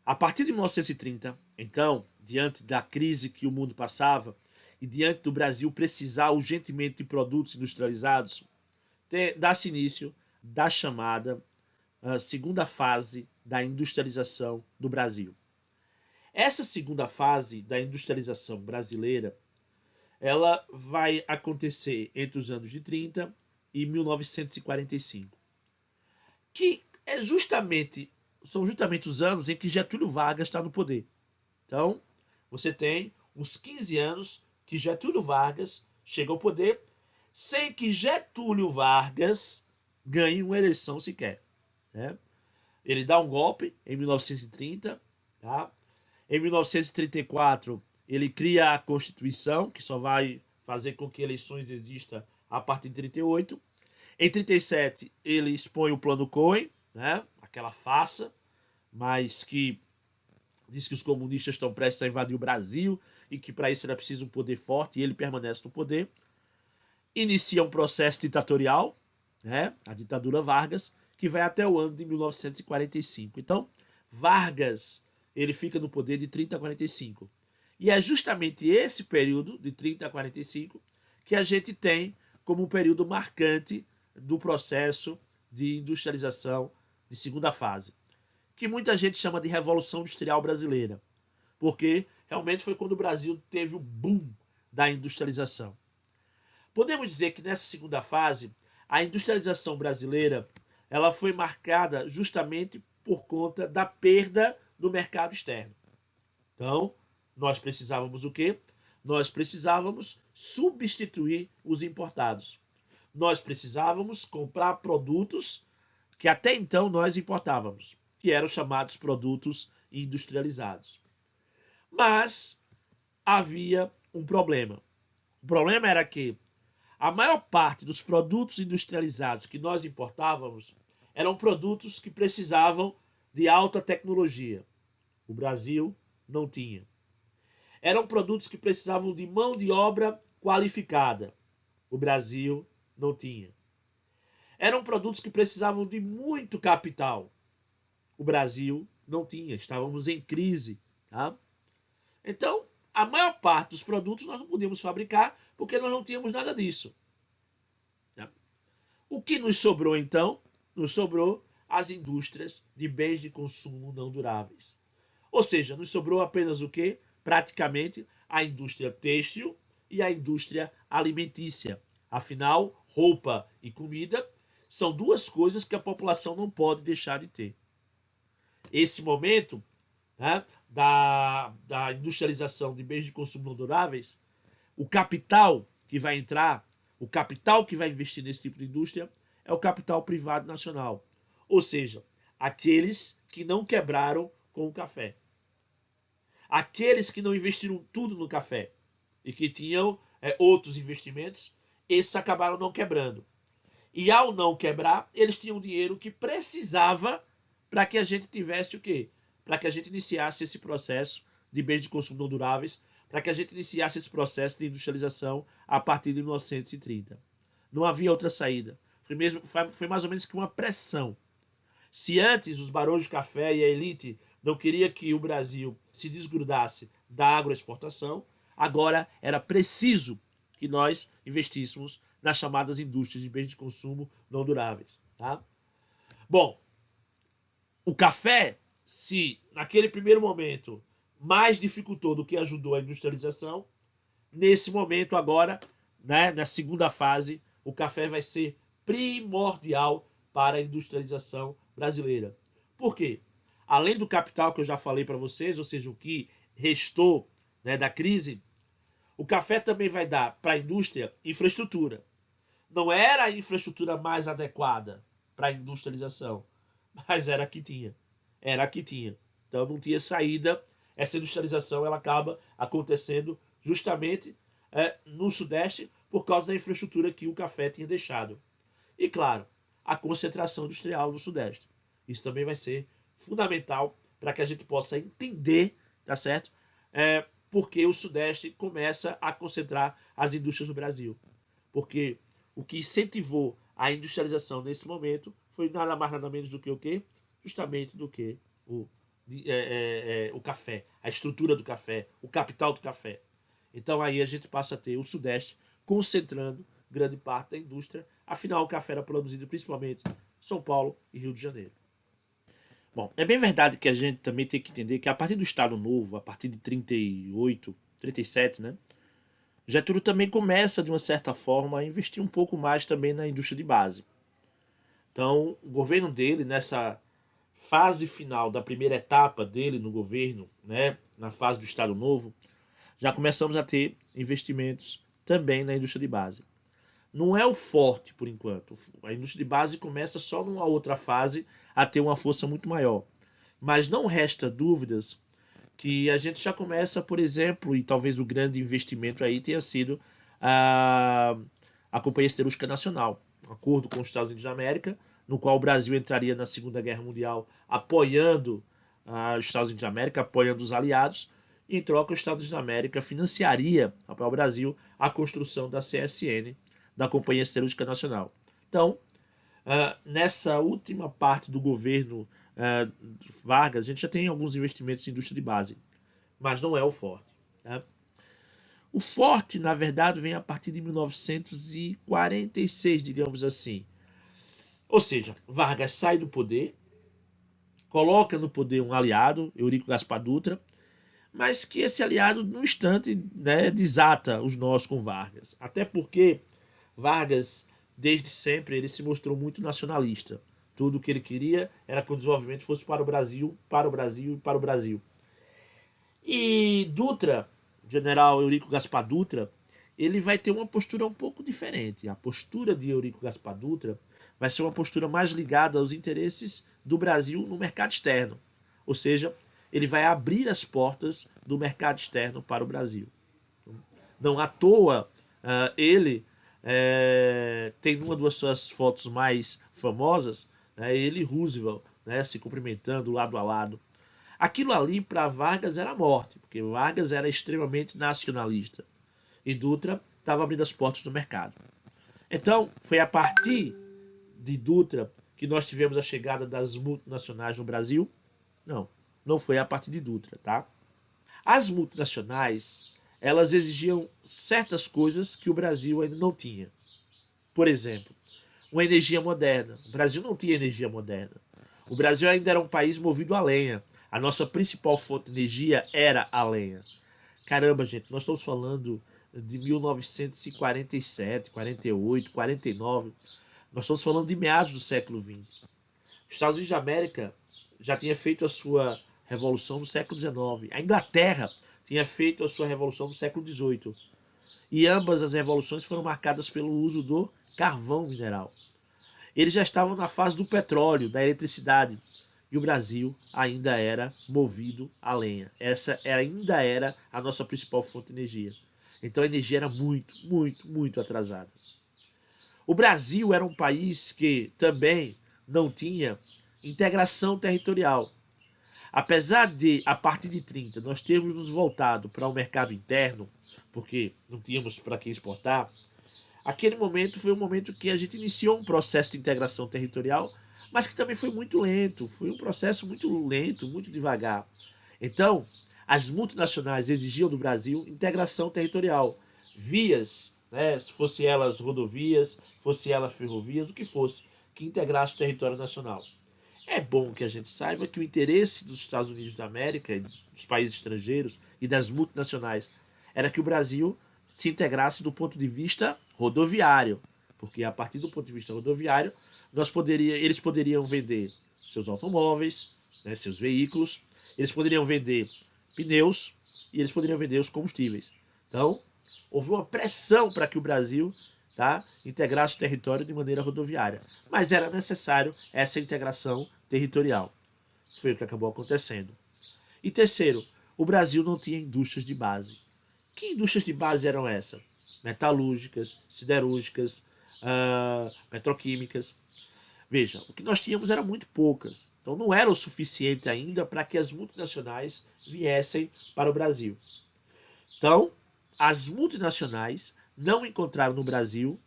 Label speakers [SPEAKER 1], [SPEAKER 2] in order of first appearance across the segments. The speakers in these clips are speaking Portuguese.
[SPEAKER 1] A partir de 1930, então, diante da crise que o mundo passava e diante do Brasil precisar urgentemente de produtos industrializados, dá-se início da chamada segunda fase da industrialização do Brasil. Essa segunda fase da industrialização brasileira, ela vai acontecer entre os anos de 30 e 1945, que são justamente os anos em que Getúlio Vargas está no poder. Então, você tem uns 15 anos que Getúlio Vargas chega ao poder sem que Getúlio Vargas ganhe uma eleição sequer. Né? Ele dá um golpe em 1930, tá? Em 1934, ele cria a Constituição, que só vai fazer com que eleições existam a partir de 38. Em 37, ele expõe o Plano Cohen, né? Aquela farsa, mas que diz que os comunistas estão prestes a invadir o Brasil e que para isso era preciso um poder forte e ele permanece no poder. Inicia um processo ditatorial, né? A ditadura Vargas, que vai até o ano de 1945. Então, Vargas ele fica no poder de 30 a 45. E é justamente esse período, de 30 a 45, que a gente tem como um período marcante do processo de industrialização de segunda fase, que muita gente chama de Revolução Industrial Brasileira, porque realmente foi quando o Brasil teve o boom da industrialização. Podemos dizer que nessa segunda fase, a industrialização brasileira ela foi marcada justamente por conta da perda do mercado externo. Então, nós precisávamos o quê? Nós precisávamos substituir os importados. Nós precisávamos comprar produtos que até então nós importávamos, que eram chamados produtos industrializados. Mas havia um problema. O problema era que a maior parte dos produtos industrializados que nós importávamos eram produtos que precisavam de alta tecnologia. O Brasil não tinha. Eram produtos que precisavam de mão de obra qualificada. O Brasil não tinha. Eram produtos que precisavam de muito capital. O Brasil não tinha. Estávamos em crise. Tá? Então, a maior parte dos produtos nós não podíamos fabricar porque nós não tínhamos nada disso. Tá? O que nos sobrou, então? Nos sobrou as indústrias de bens de consumo não duráveis. Ou seja, nos sobrou apenas o quê? Praticamente a indústria têxtil e a indústria alimentícia. Afinal, roupa e comida são duas coisas que a população não pode deixar de ter. Esse momento, né, da industrialização de bens de consumo não duráveis, o capital que vai entrar, o capital que vai investir nesse tipo de indústria é o capital privado nacional. Ou seja, aqueles que não quebraram com o café. Aqueles que não investiram tudo no café e que tinham outros investimentos, esses acabaram não quebrando. E ao não quebrar, eles tinham dinheiro que precisava para que a gente tivesse o quê? Para que a gente iniciasse esse processo de bens de consumo não duráveis, para que a gente iniciasse esse processo de industrialização a partir de 1930. Não havia outra saída. Foi mais ou menos que uma pressão. Se antes os barões de café e a elite não queria que o Brasil se desgrudasse da agroexportação, agora era preciso que nós investíssemos nas chamadas indústrias de bens de consumo não duráveis. Tá? Bom, o café, se naquele primeiro momento mais dificultou do que ajudou a industrialização, nesse momento agora, né, na segunda fase, o café vai ser primordial para a industrialização brasileira. Por quê? Além do capital que eu já falei para vocês, ou seja, o que restou, né, da crise, o café também vai dar para a indústria infraestrutura. Não era a infraestrutura mais adequada para a industrialização, mas era a que tinha. Era a que tinha. Então não tinha saída. Essa industrialização ela acaba acontecendo justamente no Sudeste por causa da infraestrutura que o café tinha deixado. E claro, a concentração industrial no Sudeste. Isso também vai ser fundamental para que a gente possa entender, tá certo? Porque o Sudeste começa a concentrar as indústrias no Brasil. Porque o que incentivou a industrialização nesse momento foi nada mais nada menos do que o quê? Justamente do que o o café, a estrutura do café, o capital do café. Então aí a gente passa a ter o Sudeste concentrando grande parte da indústria. Afinal, o café era produzido principalmente em São Paulo e Rio de Janeiro. Bom, é bem verdade que a gente também tem que entender que a partir do Estado Novo, a partir de 38, 37, né? Getúlio também começa, de uma certa forma, a investir um pouco mais também na indústria de base. Então, o governo dele, nessa fase final da primeira etapa dele no governo, né, na fase do Estado Novo, já começamos a ter investimentos também na indústria de base. Não é o forte por enquanto. A indústria de base começa só numa outra fase a ter uma força muito maior. Mas não resta dúvidas que a gente já começa, por exemplo, e talvez o grande investimento aí tenha sido a Companhia Siderúrgica Nacional, um acordo com os Estados Unidos da América, no qual o Brasil entraria na Segunda Guerra Mundial apoiando os Estados Unidos da América, apoiando os aliados, e em troca os Estados Unidos da América financiaria para o Brasil a construção da CSN, da Companhia Siderúrgica Nacional. Então, nessa última parte do governo Vargas, a gente já tem alguns investimentos em indústria de base, mas não é o forte. Tá? O forte, na verdade, vem a partir de 1946, digamos assim. Ou seja, Vargas sai do poder, coloca no poder um aliado, Eurico Gaspar Dutra, mas que esse aliado, no instante, né, desata os nós com Vargas. Até porque Vargas, desde sempre, ele se mostrou muito nacionalista. Tudo o que ele queria era que o desenvolvimento fosse para o Brasil, para o Brasil e para o Brasil. E Dutra, general Eurico Gaspar Dutra, ele vai ter uma postura um pouco diferente. A postura de Eurico Gaspar Dutra vai ser uma postura mais ligada aos interesses do Brasil no mercado externo. Ou seja, ele vai abrir as portas do mercado externo para o Brasil. Não à toa, ele tem uma das suas fotos mais famosas, né, ele e Roosevelt, né, se cumprimentando lado a lado. Aquilo ali para Vargas era morte, porque Vargas era extremamente nacionalista e Dutra estava abrindo as portas do mercado. Então, foi a partir de Dutra que nós tivemos a chegada das multinacionais no Brasil? Não, não foi a partir de Dutra, tá? As multinacionais, elas exigiam certas coisas que o Brasil ainda não tinha. Por exemplo, uma energia moderna. O Brasil não tinha energia moderna. O Brasil ainda era um país movido a lenha. A nossa principal fonte de energia era a lenha. Caramba, gente, nós estamos falando de 1947, 48, 49. Nós estamos falando de meados do século XX. Os Estados Unidos da América já tinha feito a sua revolução no século XIX. A Inglaterra tinha feito a sua revolução no século XVIII. E ambas as revoluções foram marcadas pelo uso do carvão mineral. Eles já estavam na fase do petróleo, da eletricidade. E o Brasil ainda era movido a lenha. Essa ainda era a nossa principal fonte de energia. Então a energia era muito, muito, muito atrasada. O Brasil era um país que também não tinha integração territorial. Apesar de, a partir de 30, nós termos nos voltado para o mercado interno, porque não tínhamos para que exportar, aquele momento foi um momento que a gente iniciou um processo de integração territorial, mas que também foi muito lento, foi um processo muito lento, muito devagar. Então, as multinacionais exigiam do Brasil integração territorial, vias, né, se fosse elas rodovias, fosse elas ferrovias, o que fosse, que integrasse o território nacional. É bom que a gente saiba que o interesse dos Estados Unidos da América, dos países estrangeiros e das multinacionais era que o Brasil se integrasse do ponto de vista rodoviário, porque a partir do ponto de vista rodoviário eles poderiam vender seus automóveis, né, seus veículos, eles poderiam vender pneus e eles poderiam vender os combustíveis. Então, houve uma pressão para que o Brasil, tá, integrasse o território de maneira rodoviária. Mas era necessário essa integração territorial. Foi o que acabou acontecendo. E terceiro, o Brasil não tinha indústrias de base. Que indústrias de base eram essas? Metalúrgicas, siderúrgicas, petroquímicas. Veja, o que nós tínhamos era muito poucas. Então não era o suficiente ainda para que as multinacionais viessem para o Brasil. Então, as multinacionais não encontraram no Brasil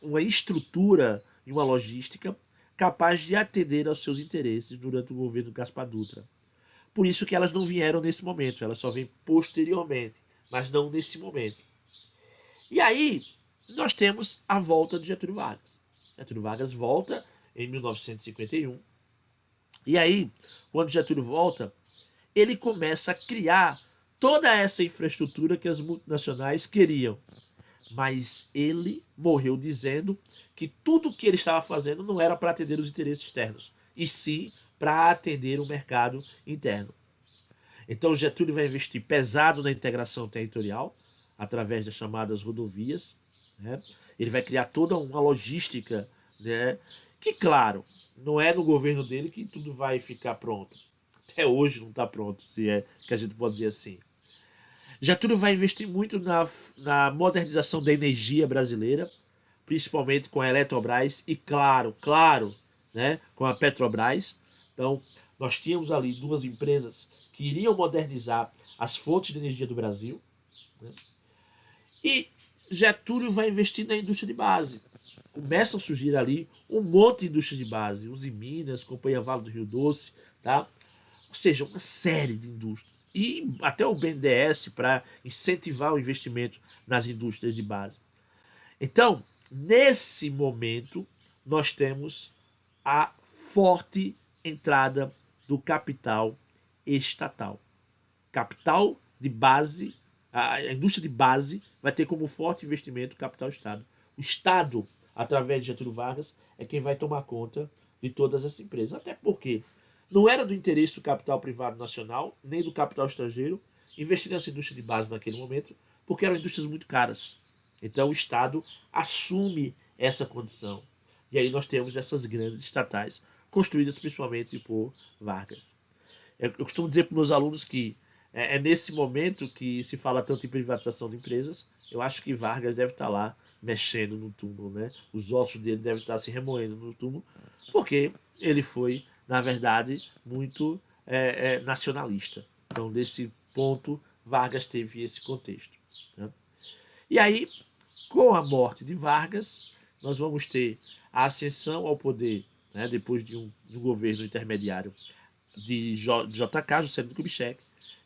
[SPEAKER 1] uma estrutura e uma logística capaz de atender aos seus interesses durante o governo Gaspar Dutra. Por isso que elas não vieram nesse momento, elas só vêm posteriormente, mas não nesse momento. E aí, nós temos a volta de Getúlio Vargas. Getúlio Vargas volta em 1951. E aí, quando Getúlio volta, ele começa a criar toda essa infraestrutura que as multinacionais queriam. Mas ele morreu dizendo que tudo o que ele estava fazendo não era para atender os interesses externos, e sim para atender o mercado interno. Então Getúlio vai investir pesado na integração territorial, através das chamadas rodovias. Né? Ele vai criar toda uma logística, né? Que, claro, não é no governo dele que tudo vai ficar pronto. Até hoje não está pronto, se é que a gente pode dizer assim. Getúlio vai investir muito na modernização da energia brasileira, principalmente com a Eletrobras e, claro, né, com a Petrobras. Então, nós tínhamos ali duas empresas que iriam modernizar as fontes de energia do Brasil. Né? E Getúlio vai investir na indústria de base. Começam a surgir ali um monte de indústria de base, Usiminas, Companhia Vale do Rio Doce, tá? Ou seja, uma série de indústrias. E até o BNDES para incentivar o investimento nas indústrias de base. Então, nesse momento, nós temos a forte entrada do capital estatal. Capital de base, a indústria de base vai ter como forte investimento o capital Estado. O Estado, através de Getúlio Vargas, é quem vai tomar conta de todas essas empresas. Até porque não era do interesse do capital privado nacional, nem do capital estrangeiro, investir nessa indústria de base naquele momento, porque eram indústrias muito caras. Então o Estado assume essa condição. E aí nós temos essas grandes estatais, construídas principalmente por Vargas. Eu costumo dizer para os meus alunos que é nesse momento que se fala tanto em privatização de empresas. Eu acho que Vargas deve estar lá mexendo no túmulo, né? Os ossos dele devem estar se remoendo no túmulo, porque ele foi, na verdade, muito nacionalista. Então, desse ponto, Vargas teve esse contexto. Né? E aí, com a morte de Vargas, nós vamos ter a ascensão ao poder, né, depois de um governo intermediário de JK, Juscelino Kubitschek,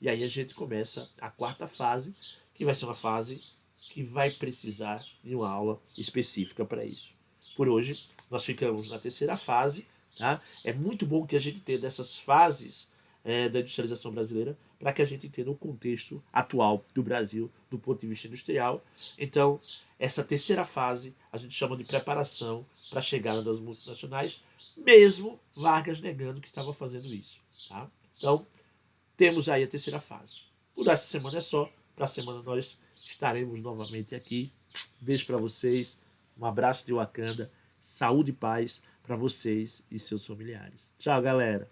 [SPEAKER 1] e aí a gente começa a quarta fase, que vai ser uma fase que vai precisar de uma aula específica para isso. Por hoje, nós ficamos na terceira fase. Tá? É muito bom que a gente tenha dessas fases da industrialização brasileira para que a gente entenda o contexto atual do Brasil do ponto de vista industrial. Então, essa terceira fase a gente chama de preparação para a chegada das multinacionais, mesmo Vargas negando que estava fazendo isso. Tá? Então, temos aí a terceira fase. Por essa semana é só. Para a semana nós estaremos novamente aqui. Beijo para vocês. Um abraço de Wakanda. Saúde e paz para vocês e seus familiares. Tchau, galera.